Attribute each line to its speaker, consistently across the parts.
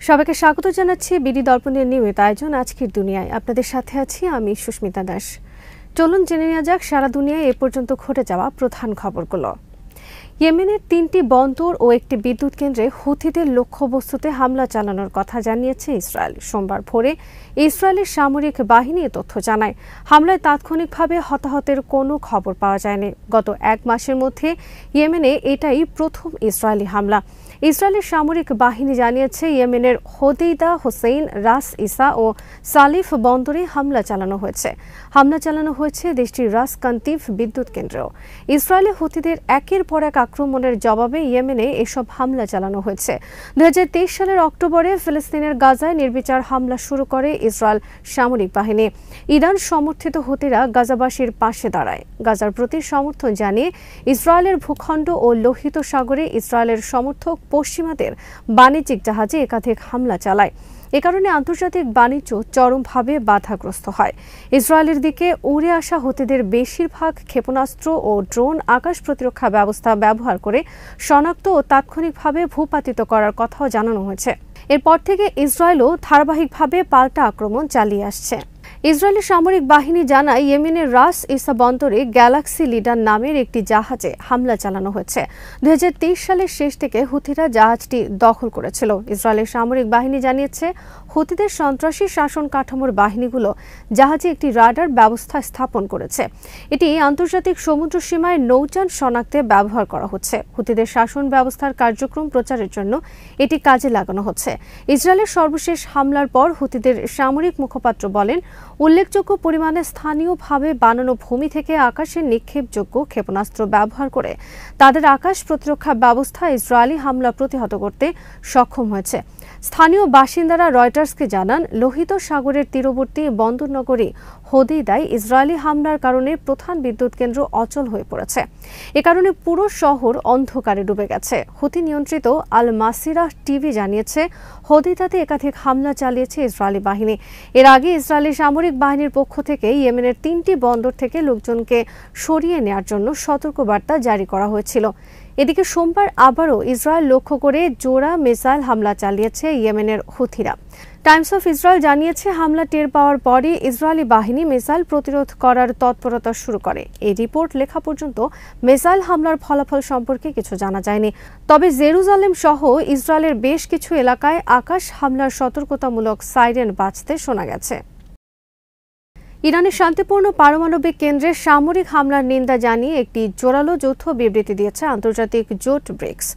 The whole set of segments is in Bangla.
Speaker 1: সবাইকে স্বাগত জানাচ্ছি বিডি দর্পণের নিয়মিত আয়োজন আজকের দুনিয়ায়। আপনাদের সাথে আছি আমি সুস্মিতা দাস। চলুন জেনে নেওয়া যাক সারা দুনিয়ায় এ পর্যন্ত ঘটে যাওয়া প্রধান খবরগুলো। ইয়েমেনের 3টি বন্দর ও একটি বিদ্যুৎ কেন্দ্রে হুথিদের লক্ষ্যবস্তুতে হামলা চালানোর কথা জানিয়েছে ইসরায়েল। সোমবার ভোরে ইসরায়েলের সামরিক বাহিনী এ তথ্য জানায়। হামলায় তাৎক্ষণিকভাবে হতাহতের কোনো খবর পাওয়া যায়নি। গত 1 মাসের মধ্যে ইয়েমেনে এটাই প্রথম ইসরায়েলি হামলা। ইসরায়েলের সামরিক বাহিনী জানিয়েছে ইয়েমেনের হোদেইদা, হোসেইন, রাস ইসা ও সালিফ বন্দরে হামলা চালানো হয়েছে দেশটির রাস কান্তিভ বিদ্যুৎ কেন্দ্রেও। ইসরায়েলে হুথিদের একের পর এক আক্রমণের জবাবে ইয়েমেনে এসব হামলা চালানো হয়েছে। 2023 সালের অক্টোবরে ফিলিস্তিনের গাজায় নির্বিচার হামলা শুরু করে ইসরায়েল সামরিক বাহিনী। ইরান সমর্থিত হুথিরা গাজাবাসীর পাশে দাঁড়ায়। গাজার প্রতি সমর্থন জানিয়ে ইসরায়েলের ভূখণ্ড ও লোহিত সাগরে ইসরায়েলের সমর্থক পশ্চিমাদের বাণিজ্যিক জাহাজে একাধিক হামলা চালায়। এ কারণে আন্তর্জাতিক বাণিজ্য চরমভাবে বাধাগ্রস্ত হয়। ইসরায়েলের দিকে উড়ে আসা হুথিদের বেশিরভাগ ক্ষেপণাস্ত্র ও ড্রোন আকাশ প্রতিরক্ষা ব্যবস্থা ব্যবহার করে শনাক্ত ও তাৎক্ষণিকভাবে ভূপাতিত করার কথাও জানানো হয়েছে। এরপর থেকে ইসরায়েলও ধারাবাহিকভাবে পাল্টা আক্রমণ চালিয়ে আসছে। ইসরায়েলের সামরিক বাহিনী জানায় ইয়েমেনের রাস ইসা বন্দরে গ্যালাক্সি লিডার নামের একটি জাহাজে হামলা চালানো হয়েছে। 2023 সালের শেষ থেকে হুথিরা জাহাজটি দখল করেছিল। ইসরায়েলের সামরিক বাহিনী জানিয়েছে হুথিদের সন্ত্রাসী শাসন কাঠামোর বাহিনীগুলো জাহাজে একটি রাডার ব্যবস্থা স্থাপন করেছে। এটি আন্তর্জাতিক সমুদ্র সীমায় নৌযান শনাক্তে ব্যবহার করা হচ্ছে। হুথিদের শাসন ব্যবস্থার কার্যক্রম প্রচারের জন্য এটি কাজে লাগানো হচ্ছে। ইসরায়েলের সর্বশেষ হামলার পর হুথিদের সামরিক মুখপাত্র বলেন, উল্লেখযোগ্য পরিমাণে স্থানীয়ভাবে বানানো ভূমি থেকে আকাশে নিক্ষেপযোগ্য ক্ষেপণাস্ত্র ব্যবহার করে তাদের আকাশ প্রতিরক্ষা ব্যবস্থা ইসরায়েলি হামলা প্রতিহত করতে সক্ষম হয়েছে। স্থানীয় বাসিন্দারা রয়টার্সকে জানান, লোহিত সাগরের তীরবর্তী বন্দরনগরী হোদেইদায় ইসরায়েলি হামলার কারণে প্রধান বিদ্যুৎ কেন্দ্র অচল হয়ে পড়েছে। এ কারণে পুরো শহর অন্ধকারে ডুবে গেছে। হুথি নিয়ন্ত্রিত আল মাসিরাহ টিভি জানিয়েছে হোদেইদাতে একাধিক হামলা চালিয়েছে ইসরায়েলি বাহিনী। এর আগে ইসরায়েলি সামরিক বাহিনীর পক্ষ থেকে ইয়েমেনের 3টি বন্দর থেকে লোকজনকে সরিয়ে নেওয়ার জন্য সতর্কবার্তা জারি করা হয়েছিল। এদিকে সোমবার আবারও ইসরায়েল লক্ষ্য করে জোড়া মিসাইল হামলা চালিয়েছে ইয়েমেনের হুথিরা। টাইমস অফ ইসরায়েল জানিয়েছে হামলা টের পাওয়ার পরই ইসরায়েলি বাহিনী মিসাইল প্রতিরোধ করার তৎপরতা শুরু করে। এই রিপোর্ট লেখা পর্যন্ত মিসাইল হামলার ফলাফল সম্পর্কে কিছু জানা যায়নি। তবে জেরুজালেম সহ ইসরায়েলের বেশ কিছু এলাকায় আকাশ হামলার সতর্কতামূলক সাইরেন বাজতে শোনা গেছে। ইরানের শান্তিপূর্ণ পারমাণবিক কেন্দ্রে সামরিক হামলার নিন্দা জানিয়ে একটি জোরালো যৌথ বিবৃতি দিয়েছে আন্তর্জাতিক জোট ব্রিক্স।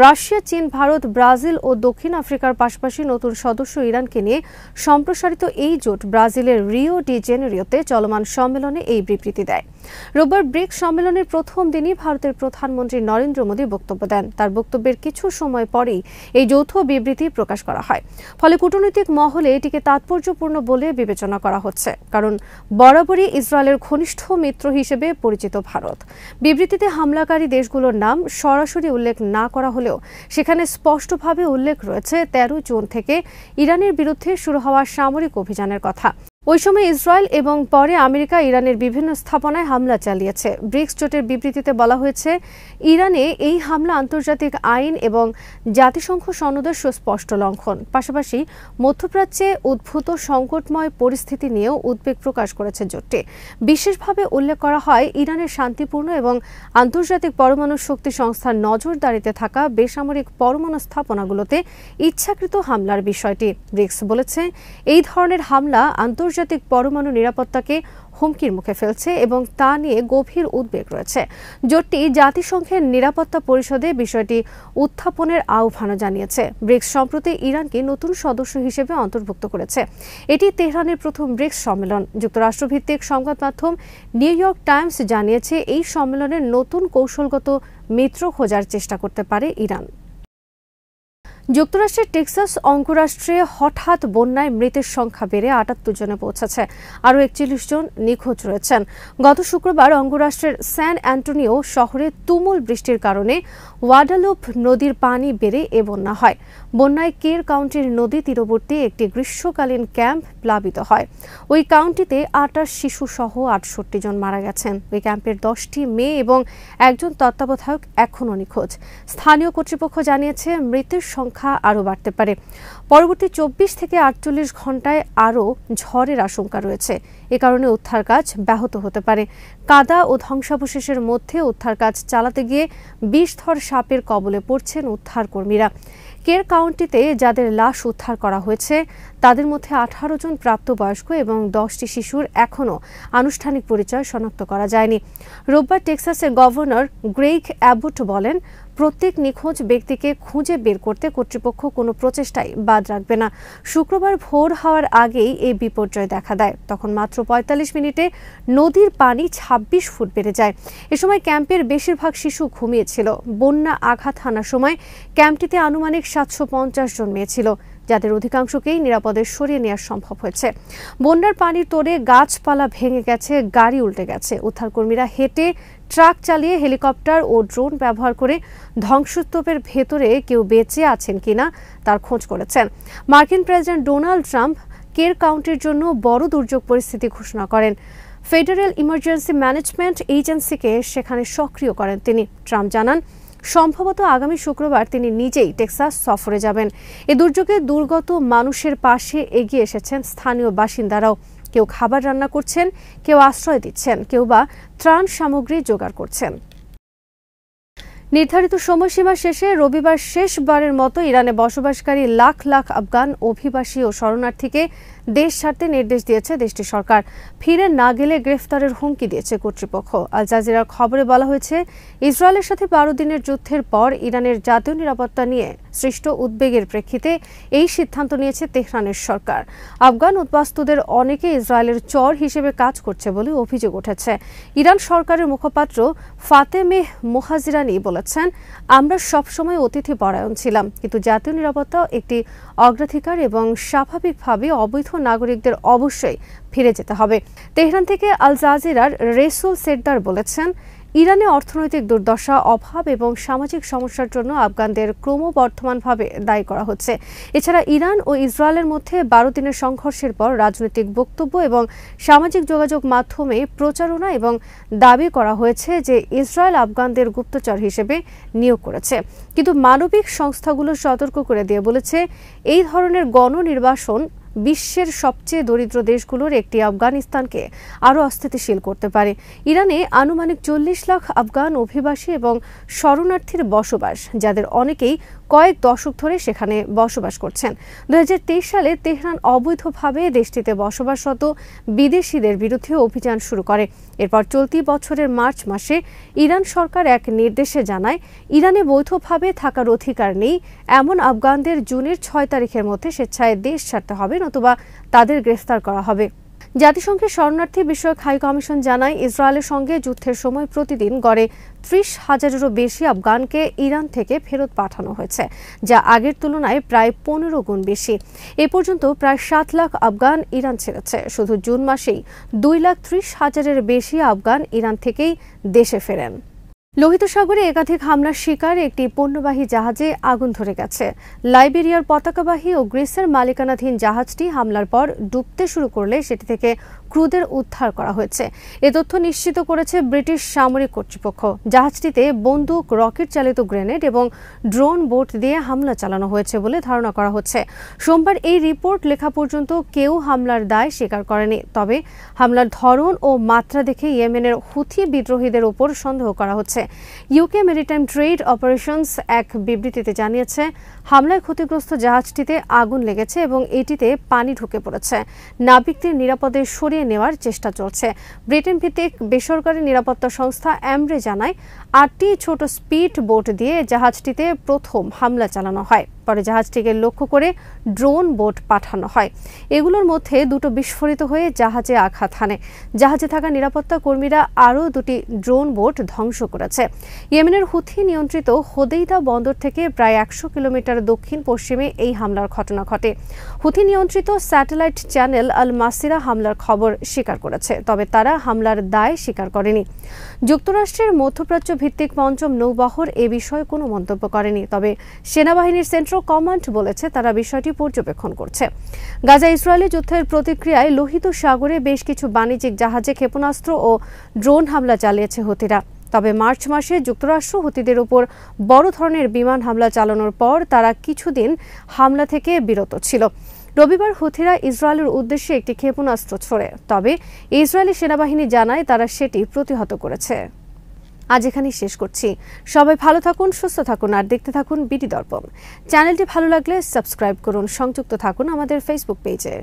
Speaker 1: রাশিয়া, চীন, ভারত, ব্রাজিল ও দক্ষিণ আফ্রিকার পাশাপাশি নতুন সদস্য ইরানকে নিয়ে সম্প্রসারিত এই জোট ব্রাজিলের রিও ডি জেনেরিওতে চলমান সম্মেলনে এই বিবৃতি দেয়। রোববার ব্রিক্স সম্মেলনের প্রথম দিনই ভারতের প্রধানমন্ত্রী নরেন্দ্র মোদী বক্তব্য দেন। তার বক্তব্যের কিছু সময় পরেই এই যৌথ বিবৃতি প্রকাশ করা হয়। ফলে কূটনৈতিক মহলে এটিকে তাৎপর্যপূর্ণ বলে বিবেচনা করা হচ্ছে, কারণ বরাবরই ইসরায়েলের ঘনিষ্ঠ মিত্র হিসেবে পরিচিত ভারত। বিবৃতিতে হামলাকারী দেশগুলোর নাম সরাসরি উল্লেখ না করা হলেও সেখানে স্পষ্টভাবে উল্লেখ রয়েছে 13 জুন থেকে ইরানের বিরুদ্ধে শুরু হওয়া সামরিক অভিযানের কথা। ওই সময় ইসরায়েল এবং পরে আমেরিকা ইরানের বিভিন্ন স্থাপনায় হামলা চালিয়েছে। ব্রিক্স জোটের বিবৃতিতে বলা হয়েছে, ইরানে এই হামলা আন্তর্জাতিক আইন এবং জাতিসংঘ সনদের সুস্পষ্ট লঙ্ঘন। পাশাপাশি মধ্যপ্রাচ্যে উদ্ভূত সংকটময় পরিস্থিতি নিয়েও উদ্বেগ প্রকাশ করেছে জোটটি। বিশেষভাবে উল্লেখ করা হয় ইরানের শান্তিপূর্ণ এবং আন্তর্জাতিক পরমাণু শক্তি সংস্থার নজরদারিতে থাকা বেসামরিক পরমাণু স্থাপনাগুলোতে ইচ্ছাকৃত হামলার বিষয়টি। ব্রিক্স বলেছে, এই ধরনের হামলা আন্তর্জাতিক পরমাণু নিরাপত্তাকে হুমকির মুখে ফেলছে এবং তা নিয়ে গভীর উদ্বেগ রয়েছে। জোটটি জাতিসংঘের নিরাপত্তা পরিষদে বিষয়টি উত্থাপনের আহ্বানও জানিয়েছে। ব্রিক্স সম্প্রতি ইরানকে নতুন সদস্য হিসেবে অন্তর্ভুক্ত করেছে। এটি তেহরানের প্রথম ব্রিক্স সম্মেলন। যুক্তরাষ্ট্রভিত্তিক সংবাদ মাধ্যম নিউ ইয়র্ক টাইমস জানিয়েছে, এই সম্মেলনের নতুন কৌশলগত মিত্র খোঁজার চেষ্টা করতে পারে ইরান। যুক্তরাষ্ট্রের টেক্সাস অঙ্গরাষ্ট্রে হঠাৎ বন্যায় মৃতের সংখ্যা বেড়ে 78 জনে পৌঁছেছে। আরও 41 জন নিখোঁজ রয়েছেন। গত শুক্রবার অঙ্গরাষ্ট্রের স্যান অ্যান্টোনিও শহরে তুমুল বৃষ্টির কারণে ওয়াডালুপ নদীর পানি বেড়ে এ বন্যা হয়। বন্যায় কের কাউন্টির নদী তীরবর্তী একটি গ্রীষ্মকালীন ক্যাম্প প্লাবিত হয়। ওই কাউন্টিতে 28 শিশু সহ 68 জন মারা গেছেন। ওই ক্যাম্পের 10টি মেয়ে এবং একজন তত্ত্বাবধায়ক এখনও নিখোঁজ। স্থানীয় কর্তৃপক্ষ জানিয়েছে, মৃতের সংখ্যা সংখ্যা আরও বাড়তে পারে। পরবর্তী 24 থেকে 48 ঘন্টায় আরও ঝড়ের আশঙ্কা রয়েছে। এ কারণে উদ্ধার কাজ ব্যাহত হতে পারে। কাদা ও ধ্বংসাবশেষের মধ্যে উদ্ধার কাজ চালাতে গিয়ে বিষধর সাপের কবলে পড়ছেন উদ্ধার কর্মীরা। কের কাউন্টিতে যাদের লাশ উদ্ধার করা হয়েছে তাদের মধ্যে 18 জন প্রাপ্তবয়স্ক এবং 10টি শিশুর এখনও আনুষ্ঠানিক পরিচয় শনাক্ত করা যায়নি। রোববার টেক্সাসের গভর্নর গ্রেগ অ্যাবট বলেন, প্রত্যেক নিখোঁজ ব্যক্তিকে খুঁজে বের করতে কর্তৃপক্ষ কোনো প্রচেষ্টাই বাদ রাখবে না। শুক্রবার ভোর হওয়ার আগেই এই বিপর্যয় দেখা দেয়। তখন মাত্র 45 মিনিটে নদীর পানি 26 ফুট বেড়ে যায়। এ সময় ক্যাম্পের বেশিরভাগ শিশু ঘুমিয়েছিল। বন্যা আঘাত হানার সময় ক্যাম্পটিতে আনুমানিক 750 জন মেয়ে ছিল, যাদের অধিকাংশকেই নিরাপদে সরিয়ে নেওয়া সম্ভব হয়েছে। বন্যার পানির তোড়ে গাছপালা ভেঙে গেছে, গাড়ি উল্টে গেছে। উদ্ধারকর্মীরা হেঁটে, ট্রাক চালিয়ে, হেলিকপ্টার ও ড্রোন ব্যবহার করে ধ্বংসস্তূপের ভেতরে কেউ বেঁচে আছেন কিনা তার খোঁজ করেছেন। মার্কিন প্রেসিডেন্ট ডোনাল্ড ট্রাম্প কের কাউন্টির জন্য বড় দুর্যোগ পরিস্থিতি ঘোষণা করেন। ফেডারেল ইমার্জেন্সি ম্যানেজমেন্ট এজেন্সিকে সেখানে সক্রিয় করেন তিনি। ট্রাম্প জানান, সম্ভবত আগামী শুক্রবার তিনি নিজেই টেক্সাস সফরে যাবেন। এ দুর্যোগে দুর্গত মানুষের পাশে এগিয়ে এসেছেন স্থানীয় বাসিন্দারাও। কেউ খাবার রান্না করছেন, কেউ আশ্রয় দিচ্ছেন, কেউ বা ত্রাণ সামগ্রী জোগাড় করছেন। নির্ধারিত সময়সীমা শেষে রবিবার শেষবারের মতো ইরানে বসবাসকারী লাখ লাখ আফগান অভিবাসী ও শরণার্থীকে দেশ ছাড়তে নির্দেশ দিয়েছে দেশটির সরকার। ফিরে না গেলে গ্রেফতারের হুমকি দিয়েছে কর্তৃপক্ষ। আল জাজিরার খবরে বলা হয়েছে, ইসরায়েলের সাথে 12 দিনের যুদ্ধের পর ইরানের জাতীয় নিরাপত্তা নিয়ে সৃষ্ট উদ্বেগের প্রেক্ষিতে এই সিদ্ধান্ত নিয়েছে তেহরানের সরকার। আফগান উদ্বাস্তুদের অনেকে ইসরায়েলের চর হিসেবে কাজ করছে বলে অভিযোগ উঠেছে। ইরান সরকারের মুখপাত্র ফাতেমেহ মোহাজিরানি বলেছেন, আমরা সবসময় অতিথি পরায়ণ ছিলাম, কিন্তু জাতীয় নিরাপত্তা একটি অগ্রাধিকার এবং স্বাভাবিকভাবে অবৈধ নাগরিকদের অবশ্যই ফিরে যেতে হবে। তেহরান থেকে আল জাজিরার রেসুল সেরদার বলেছেন, ইরানে অর্থনৈতিক দুর্দশা, অভাব এবং সামাজিক সমস্যার জন্য আফগানদের ক্রমবর্ধমানভাবে দায়ী করা হচ্ছে। এছাড়া ইরান ও ইসরায়েলের মধ্যে 12 দিনের সংঘর্ষের পর রাজনৈতিক বক্তব্য এবং সামাজিক যোগাযোগ মাধ্যমে প্রচারণা এবং দাবি করা হয়েছে যে ইসরায়েল আফগানদের গুপ্তচর হিসেবে নিয়োগ করেছে। কিন্তু মানবিক সংস্থাগুলো সতর্ক করে দিয়ে বলেছে, এই ধরনের গণনির্বাসন বিশ্বের সবচেয়ে দরিদ্র দেশগুলোর একটি আফগানিস্তানকে আরও অস্থিতিশীল করতে পারে। ইরানে আনুমানিক 40 লাখ আফগান অভিবাসী এবং শরণার্থীর বসবাস, যাদের অনেকেই কয়েক দশক ধরে সেখানে বসবাস করছেন। 2023 সালে তেহরান অবৈধভাবে দেশটিতে বসবাসরত বিদেশিদের বিরুদ্ধে অভিযান শুরু করে। এরপর চলতি বছরের মার্চ মাসে ইরান সরকার এক নির্দেশে জানায়, ইরানে বৈধভাবে থাকার অধিকার নেই এমন আফগানদের জুনের 6 তারিখের মধ্যে স্বেচ্ছায় দেশ ছাড়তে হবে, নতুবা তাদের গ্রেফতার করা হবে। জাতিসংঘের শরণার্থী বিষয়ক হাই কমিশন জানায়, ইসরায়েলের সঙ্গে যুদ্ধের সময় প্রতিদিন গড়ে 30,000-এরও বেশি আফগানকে ইরান থেকে ফেরত পাঠানো হয়েছে, যা আগের তুলনায় প্রায় 15 গুণ বেশি। এ পর্যন্ত প্রায় 7 লাখ আফগান ইরান ছেড়েছে। শুধু জুন মাসেই 2,30,000-এর বেশি আফগান ইরান থেকেই দেশে ফেরেন। লোহিত সাগরে একাধিক হামলার শিকার একটি পণ্যবাহী জাহাজে আগুন ধরে গেছে। লাইবেরিয়ার পতাকাবাহী ও গ্রিসের মালিকানাধীন জাহাজটি হামলার পর ডুবতে শুরু করলে সেটি থেকে ক্রুদের উদ্ধার করা হয়েছে। এ তথ্য নিশ্চিত করেছে ব্রিটিশ সামরিক কর্তৃপক্ষ। জাহাজটিতে বন্দুক, রকেট চালিত গ্রেনেড এবং ড্রোন বোট দিয়ে হামলা চালানো হয়েছে বলে ধারণা করা হচ্ছে। সোমবার এই রিপোর্ট লেখা পর্যন্ত কেউ হামলার দায় স্বীকার করেনি। তবে হামলার ধরন ও মাত্রা দেখে ইয়েমেনের হুথি বিদ্রোহীদের ওপর সন্দেহ করা হচ্ছে। ইউকে মেরিটাইম ট্রেড অপারেশনস এক বিবৃতিতে জানিয়েছে, হামলায় ক্ষতিগ্রস্ত জাহাজটিতে আগুন লেগেছে এবং এটিতে পানি ঢুকে পড়েছে। নাবিকদের নিরাপদে সরিয়ে নেওয়ার চেষ্টা চলছে। ব্রিটেন ভিত্তিক বেসরকারি নিরাপত্তা সংস্থা অ্যামরে জানায়, 8টি ছোট স্পিড বোট দিয়ে জাহাজটিতে প্রথম হামলা চালানো হয়। পরে জাহাজটিকে লক্ষ্য করে ড্রোন বোট পাঠানো হয়। এগুলোর মধ্যে 2টো বিস্ফোরিত হয়ে জাহাজে আঘাত হানে। জাহাজে থাকা নিরাপত্তা কর্মীরা আরও 2টি ড্রোন বোট ধ্বংস করেছে। ইয়েমেনের হুথি নিয়ন্ত্রিত হোদেইদা বন্দর থেকে প্রায় 100 কিলোমিটার দক্ষিণ পশ্চিমে এই হামলার ঘটনা ঘটে। হুথি নিয়ন্ত্রিত স্যাটেলাইট চ্যানেল আল মাসিরা হামলার খবর স্বীকার করেছে, তবে তারা হামলার দায় স্বীকার করেনি। যুক্তরাষ্ট্রের মধ্যপ্রাচ্য ভিত্তিক পঞ্চম নৌবহর এ বিষয়ে কোনো মন্তব্য করেনি, তবে সেনাবাহিনীর সেন্ট্রাল কমান্ড বলেছে তারা বিষয়টি পর্যবেক্ষণ করছে। গাজা ইসরায়েলি যুদ্ধের প্রতিক্রিয়ায় লোহিত সাগরে বেশ কিছু বাণিজ্যিক জাহাজে ক্ষেপণাস্ত্র ও ড্রোন হামলা চালিয়েছে হুথিরা। তবে মার্চ মাসে যুক্তরাষ্ট্র হুতিদের উপর বড় ধরনের বিমান হামলা চালানোর পর তারা কিছুদিন হামলা থেকে বিরত ছিল। রবিবার হুথিরা ইসরায়েলের উদ্দেশ্যে একটি ক্ষেপণাস্ত্র ছোড়ে, তবে ইসরায়েলি সেনাবাহিনী জানায় তারা সেটি প্রতিহত করেছে। আজ এখানেই শেষ করছি। সবাই ভালো থাকুন, সুস্থ থাকুন আর দেখতে থাকুন বিডি দর্পণ। চ্যানেলটি ভালো লাগলে সাবস্ক্রাইব করুন, সংযুক্ত থাকুন আমাদের ফেসবুক পেজে।